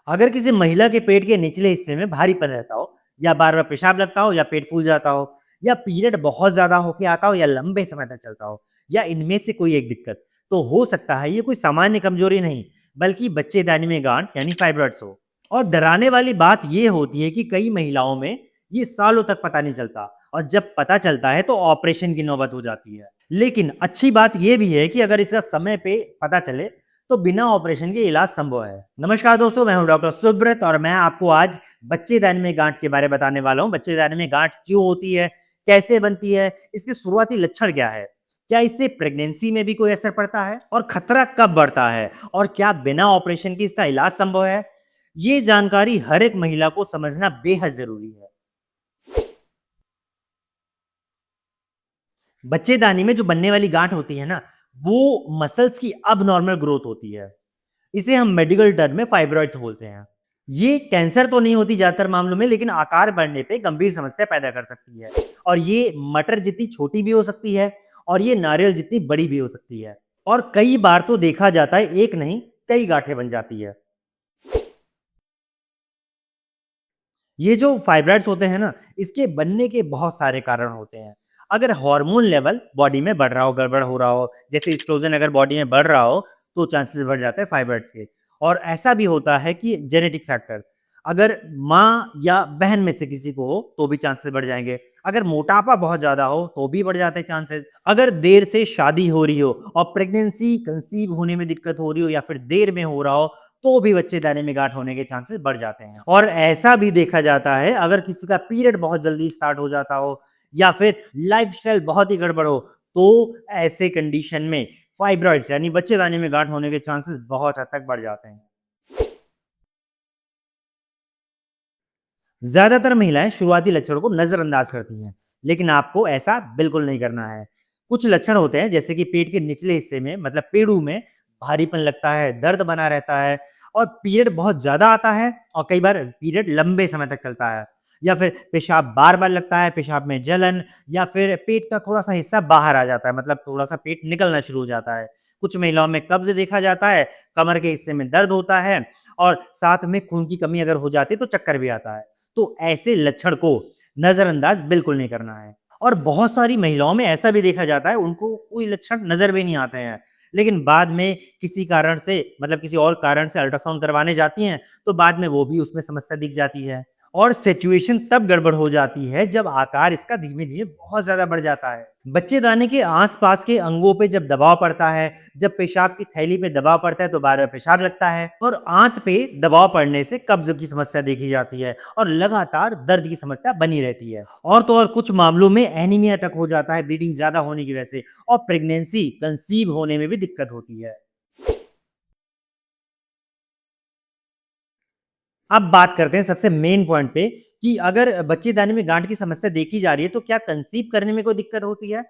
अगर किसी महिला के पेट के निचले हिस्से में भारीपन रहता हो या बार-बार पेशाब लगता हो या पेट फूल जाता हो या पीरियड बहुत ज़्यादा होके आता हो या लंबे समय तक चलता हो या इनमें से कोई एक दिक्कत, तो हो सकता है ये कोई सामान्य कमजोरी नहीं, बल्कि बच्चेदानी में गांठ यानी फाइब्रॉइड्स हो। और डराने वाली बात ये होती है कि कई महिलाओं में ये सालों तक पता नहीं चलता और जब पता चलता है तो ऑपरेशन की नौबत हो जाती है। लेकिन अच्छी बात ये भी है कि अगर इसका समय पे पता चले तो बिना ऑपरेशन के इलाज संभव है। नमस्कार दोस्तों, मैं हूं डॉक्टर सुब्रत और मैं आपको आज बच्चेदानी में गांठ के बारे में बताने वाला हूं। बच्चेदानी में गांठ क्यों होती है, कैसे बनती है, इसके शुरुआती लक्षण क्या है, क्या इससे प्रेगनेंसी में भी कोई असर पड़ता है और खतरा कब बढ़ता है और क्या बिना ऑपरेशन के इसका इलाज संभव है। ये जानकारी हर एक महिला को समझना बेहद जरूरी है। बच्चेदानी में जो बनने वाली गांठ होती है ना, वो मसल्स की अब नॉर्मल ग्रोथ होती है। इसे हम मेडिकल टर्म में फाइब्रॉइड्स बोलते हैं। ये कैंसर तो नहीं होती ज़्यादातर मामलों में, लेकिन आकार बढ़ने पे गंभीर समस्या पैदा कर सकती है। और ये मटर जितनी छोटी भी हो सकती है और ये नारियल जितनी बड़ी भी हो सकती है। और कई बार तो देखा जाता है एक नहीं, कई गांठें बन जाती है। ये जो फाइब्रॉइड्स होते हैं ना, इसके बनने के बहुत सारे कारण होते हैं। अगर हार्मोन लेवल बॉडी में बढ़ रहा हो, गड़बड़ हो रहा हो, जैसे एस्ट्रोजन अगर बॉडी में बढ़ रहा हो, तो चांसेस बढ़ जाते हैं फाइब्रॉइड्स के। और ऐसा भी होता है कि जेनेटिक फैक्टर, अगर माँ या बहन में से किसी को हो, तो भी चांसेस बढ़ जाएंगे। अगर मोटापा बहुत ज़्यादा हो, तो भी बढ़ जाते हैं चांसेस। अगर देर से शादी हो रही हो और प्रेगनेंसी कंसीव होने में दिक्कत हो रही हो या फिर देर में हो रहा हो, तो भी बच्चेदानी में गांठ होने के चांसेस बढ़ जाते हैं। और ऐसा भी देखा जाता है अगर किसी का पीरियड बहुत जल्दी स्टार्ट हो जाता हो या फिर लाइफस्टाइल बहुत ही गड़बड़ हो, तो ऐसे कंडीशन में फाइब्रॉइड्स यानी बच्चेदानी में गांठ होने के चांसेस बहुत हद तक बढ़ जाते हैं। ज्यादातर महिलाएं शुरुआती लक्षणों को नजरअंदाज करती हैं, लेकिन आपको ऐसा बिल्कुल नहीं करना है। कुछ लक्षण होते हैं जैसे कि पेट के निचले हिस्से में मतलब पेड़ू में भारीपन लगता है, दर्द बना रहता है और पीरियड बहुत ज्यादा आता है और कई बार पीरियड लंबे समय तक चलता है, या फिर पेशाब बार बार लगता है, पेशाब में जलन, या फिर पेट का थोड़ा सा हिस्सा बाहर आ जाता है, मतलब थोड़ा सा पेट निकलना शुरू हो जाता है। कुछ महिलाओं में कब्ज देखा जाता है, कमर के हिस्से में दर्द होता है और साथ में खून की कमी अगर हो जाती है तो चक्कर भी आता है। तो ऐसे लक्षण को नज़रअंदाज बिल्कुल नहीं करना है। और बहुत सारी महिलाओं में ऐसा भी देखा जाता है उनको कोई लक्षण नज़र भी नहीं आते हैं, लेकिन बाद में किसी कारण से मतलब किसी और कारण से अल्ट्रासाउंड करवाने जाती हैं, तो बाद में वो भी उसमें समस्या दिख जाती है। और सिचुएशन तब गड़बड़ हो जाती है जब आकार इसका धीमे-धीमे बहुत ज़्यादा बढ़ जाता है। बच्चेदानी के आस-पास के अंगों पे जब दबाव पड़ता है, जब पेशाब की थैली पे दबाव पड़ता है तो बार-बार पेशाब लगता है और आंत पे दबाव पड़ने से कब्ज़ की समस्या देखी जाती है और लगातार दर्द की समस्या बनी रहती है। और तो और कुछ मामलों में एनीमिया तक हो जाता है ब्लीडिंग ज़्यादा होने की वजह से, और प्रेगनेंसी कंसीव होने में भी दिक्कत होती है। अब बात करते हैं सबसे मेन पॉइंट पे कि अगर बच्चेदानी में गांठ की समस्या देखी जा रही है तो क्या कंसीव करने में कोई दिक्कत होती है?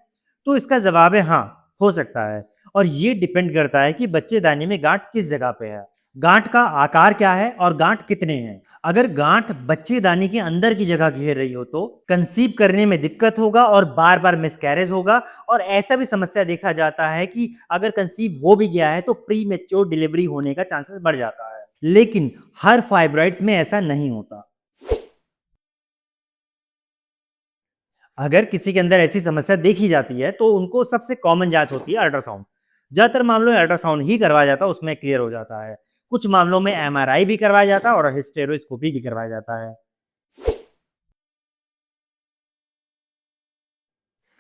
तो इसका जवाब है हाँ, हो सकता है। और ये डिपेंड करता है कि बच्चेदानी में गांठ किस जगह पे है, गांठ का आकार क्या है और गांठ कितने हैं। अगर गांठ बच्चेदानी के अंदर की जगह घेर रही हो तो कंसीव करने में दिक्कत होगा और बार बार मिसकैरेज होगा। और ऐसा भी समस्या देखा जाता है कि अगर कंसीव हो भी गया है तो प्री मेच्योर डिलीवरी होने का चांसेस बढ़ जाता है। लेकिन हर फाइब्रॉइड्स में ऐसा नहीं होता। अगर किसी के अंदर ऐसी समस्या देखी जाती है तो उनको सबसे कॉमन जांच होती है अल्ट्रासाउंड। ज्यादातर मामलों में अल्ट्रासाउंड ही करवाया जाता है, उसमें क्लियर हो जाता है। कुछ मामलों में एमआरआई भी करवाया जाता है और हिस्टेरोस्कोपी भी करवाया जाता है।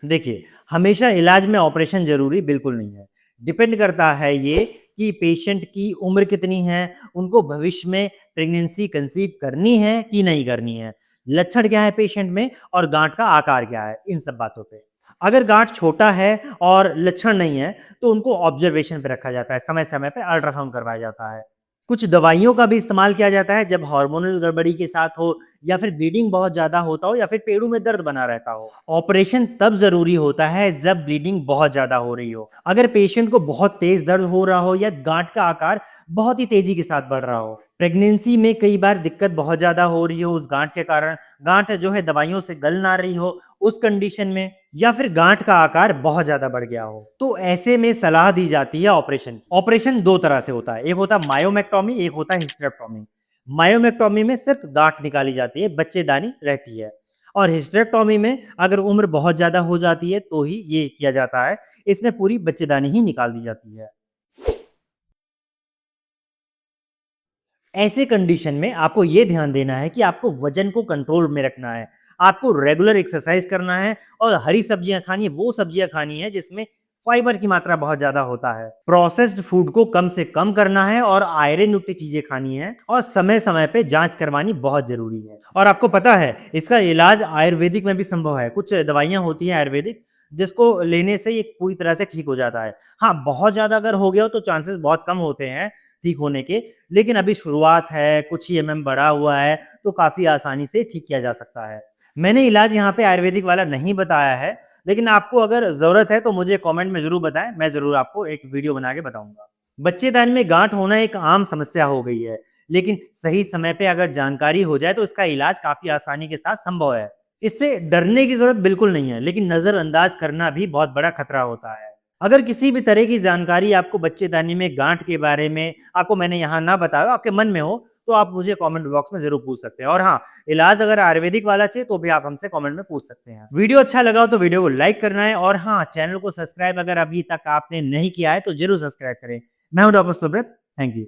देखिए, हमेशा इलाज में ऑपरेशन ज़रूरी बिल्कुल नहीं है। डिपेंड करता है ये कि पेशेंट की उम्र कितनी है, उनको भविष्य में प्रेगनेंसी कंसीव करनी है कि नहीं करनी है, लक्षण क्या है पेशेंट में और गाँठ का आकार क्या है, इन सब बातों पे। अगर गाँठ छोटा है और लक्षण नहीं है, तो उनको ऑब्जर्वेशन पे रखा जाता है, समय-समय पे अल्ट्रासाउंड करवाया जाता है। कुछ दवाइयों का भी इस्तेमाल किया जाता है जब हार्मोनल गड़बड़ी के साथ हो या फिर ब्लीडिंग बहुत ज़्यादा होता हो या फिर पेड़ों में दर्द बना रहता हो। ऑपरेशन तब ज़रूरी होता है जब ब्लीडिंग बहुत ज़्यादा हो रही हो, अगर पेशेंट को बहुत तेज़ दर्द हो रहा हो या गाँठ का आकार बहुत ही तेज़ी के साथ बढ़ रहा हो। प्रेगनेंसी में कई बार दिक्कत बहुत ज़्यादा हो रही हो उस गाँठ के कारण, गाँठ जो है दवाइयों से गल ना रही हो उस कंडीशन में, या फिर गाँठ का आकार बहुत ज़्यादा बढ़ गया हो, तो ऐसे में सलाह दी जाती है ऑपरेशन। ऑपरेशन 2 तरह से होता है, एक होता है मायोमेक्टोमी, एक होता है हिस्टेरेक्टोमी। मायोमेक्टोमी में सिर्फ गांठ निकाली जाती है, बच्चेदानी रहती है। और हिस्टेरेक्टोमी में अगर उम्र बहुत ज़्यादा हो जाती है तो ही ये किया जाता है। इसमें पूरी बच्चेदानी ही निकाल दी जाती है। ऐसे कंडीशन में आपको ये ध्यान देना है कि आपको वज़न को कंट्रोल में रखना है। आपको रेगुलर एक्सरसाइज़ करना है और हरी सब्जियाँ खानी है, वो सब्जियाँ खानी है जिसमें फाइबर की मात्रा बहुत ज़्यादा होता है। प्रोसेस्ड फूड को कम से कम करना है और आयरन युक्त चीज़ें खानी है और समय-समय पे जाँच करवानी बहुत ज़रूरी है। और आपको पता है, इसका इलाज आयुर्वेदिक में भी संभव है। कुछ दवाइयाँ होती हैं आयुर्वेदिक, जिसको लेने से ये पूरी तरह से ठीक हो जाता है। हाँ, बहुत ज़्यादा अगर हो गया हो तो चांसेस बहुत कम होते हैं ठीक होने के, लेकिन अभी शुरुआत है, कुछ ही एमएम बढ़ा हुआ है, तो काफ़ी आसानी से ठीक किया जा सकता है। मैंने इलाज यहाँ पे आयुर्वेदिक वाला नहीं बताया है, लेकिन आपको अगर ज़रूरत है तो मुझे कमेंट में ज़रूर बताएँ, मैं ज़रूर आपको एक वीडियो बना के बताऊँगा। बच्चेदानी में गाँठ होना एक आम समस्या हो गई है, लेकिन सही समय पे अगर जानकारी हो जाए तो इसका इलाज काफ़ी आसानी के साथ संभव है। इससे डरने की ज़रूरत बिल्कुल नहीं है, लेकिन नज़रअंदाज करना भी बहुत बड़ा खतरा होता है। अगर किसी भी तरह की जानकारी आपको बच्चेदानी में गाँठ के बारे में आपको मैंने यहाँ ना बताया हो, आपके मन में हो, तो आप मुझे कमेंट बॉक्स में ज़रूर पूछ सकते हैं। और हाँ, इलाज अगर आयुर्वेदिक वाला चाहिए तो भी आप हमसे कमेंट में पूछ सकते हैं। वीडियो अच्छा लगा हो तो वीडियो को लाइक करना है और हाँ, चैनल को सब्सक्राइब अगर अभी तक आपने नहीं किया है तो ज़रूर सब्सक्राइब करें। मैं हूँ डॉक्टर सुब्रत, थैंक यू।